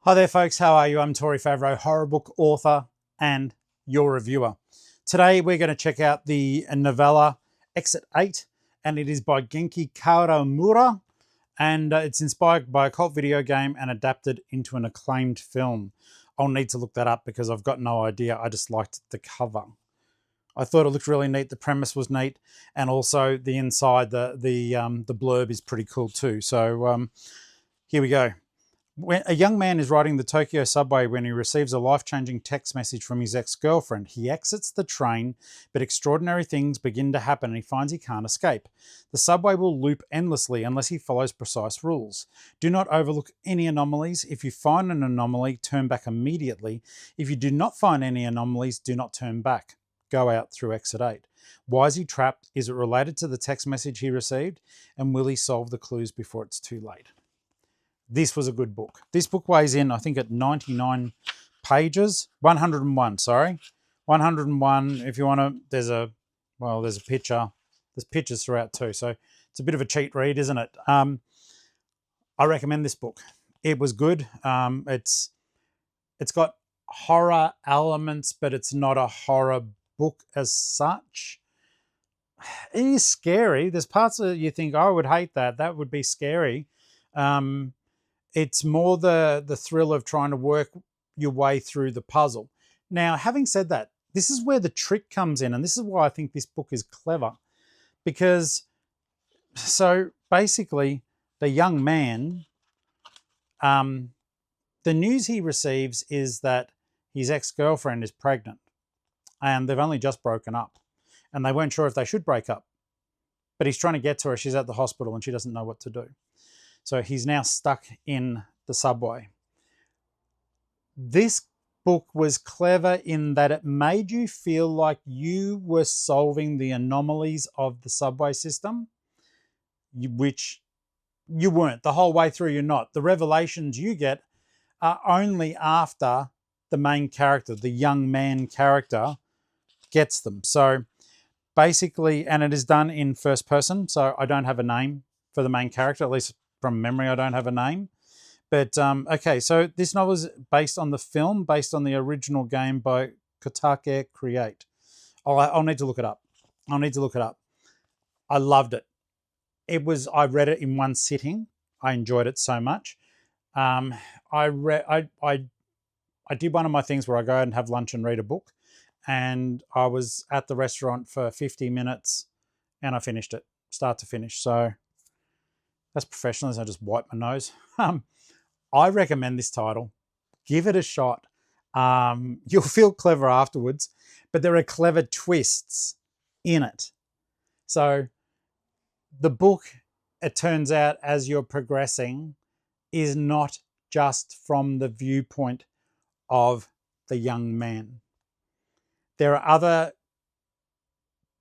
Hi there folks, how are you? I'm Tory Favro, horror book author and your reviewer. Today we're going to check out the novella Exit 8, and it is by Genki Kawamura, and it's inspired by a cult video game and adapted into an acclaimed film. I'll need to look that up because I've got no idea. I just liked the cover. I thought it looked really neat. The premise was neat, and also the inside, the blurb is pretty cool too. So here we go. When a young man is riding the Tokyo subway when he receives a life-changing text message from his ex-girlfriend. He exits the train, but extraordinary things begin to happen and he finds he can't escape. The subway will loop endlessly unless he follows precise rules. Do not overlook any anomalies. If you find an anomaly, turn back immediately. If you do not find any anomalies, do not turn back. Go out through exit 8. Why is he trapped? Is it related to the text message he received? And will he solve the clues before it's too late? This was a good book. This book weighs in, I think, at 99 pages. 101, sorry. 101. If you want to, there's a picture. There's pictures throughout too. So it's a bit of a cheat read, isn't it? I recommend this book. It was good. It's got horror elements, but it's not a horror book as such. It is scary. There's parts that you think, oh, I would hate that. That would be scary. It's more the thrill of trying to work your way through the puzzle. Now, having said that, this is where the trick comes in, and this is why I think this book is clever. Because, so basically, the young man, the news he receives is that his ex-girlfriend is pregnant, and they've only just broken up, and they weren't sure if they should break up. But he's trying to get to her. She's at the hospital, and she doesn't know what to do. So he's now stuck in the subway. This book was clever in that it made you feel like you were solving the anomalies of the subway system, which you weren't. The whole way through, you're not. The revelations you get are only after the main character, the young man character, gets them. So basically, and it is done in first person, so I don't have a name for the main character, at least from memory, I don't have a name. But, okay, so this novel is based on the film, based on the original game by Kotake Create. I'll need to look it up. I loved it. I read it in one sitting. I enjoyed it so much. I did one of my things where I go out and have lunch and read a book. And I was at the restaurant for 50 minutes and I finished it, start to finish. So that's professionalism. I just wipe my nose. I recommend this title. Give it a shot. You'll feel clever afterwards, but there are clever twists in it. So the book, it turns out, as you're progressing, is not just from the viewpoint of the young man. There are other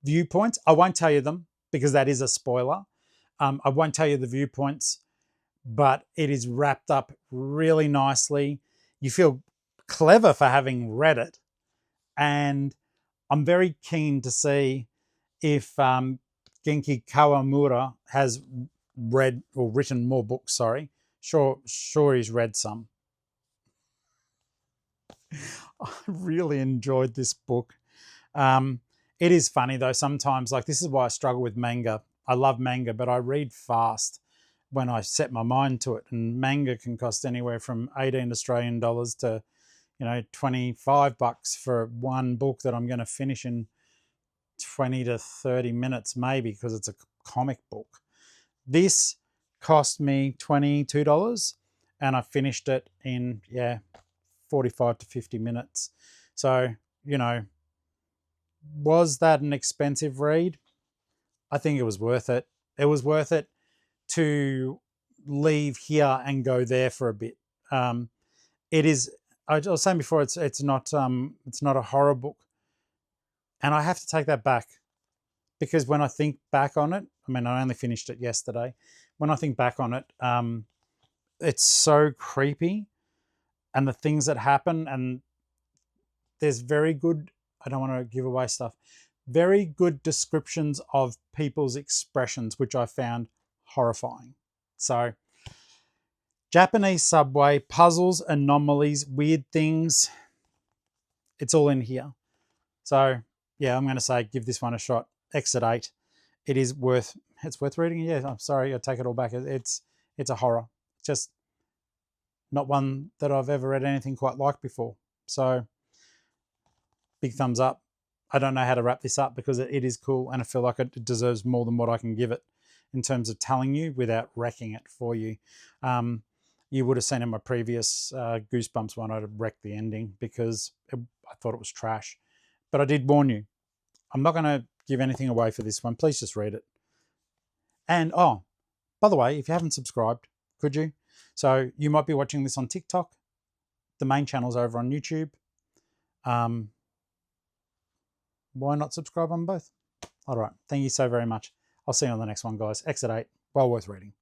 viewpoints. I won't tell you them because that is a spoiler. I won't tell you the viewpoints, but it is wrapped up really nicely. You feel clever for having read it. And I'm very keen to see if Genki Kawamura has read or written more books, sorry. Sure he's read some. I really enjoyed this book. It is funny though, sometimes, like this is why I struggle with manga. I love manga, but I read fast when I set my mind to it. And manga can cost anywhere from 18 Australian dollars to, 25 bucks for one book that I'm going to finish in 20 to 30 minutes, maybe, because it's a comic book. This cost me $22 and I finished it in, 45 to 50 minutes. So, was that an expensive read? I think it was worth it. It was worth it to leave here and go there for a bit. It is. I was saying before, it's not a horror book, and I have to take that back because when I think back on it, I mean, I only finished it yesterday. When I think back on it, it's so creepy, and the things that happen, and there's very good. I don't want to give away stuff. Very good descriptions of people's expressions, which I found horrifying. So Japanese subway, puzzles, anomalies, weird things. It's all in here. So yeah, I'm going to say give this one a shot. Exit 8. It's worth reading. Yeah, I'm sorry, I take it all back. It's a horror. Just not one that I've ever read anything quite like before. So big thumbs up. I don't know how to wrap this up because it is cool, and I feel like it deserves more than what I can give it in terms of telling you without wrecking it for you. You would have seen in my previous Goosebumps one, I'd have wrecked the ending because I thought it was trash. But I did warn you. I'm not going to give anything away for this one. Please just read it. And, oh, by the way, if you haven't subscribed, could you? So you might be watching this on TikTok. The main channel's over on YouTube. Why not subscribe on both? All right. Thank you so very much. I'll see you on the next one, guys. Exit 8. Well worth reading.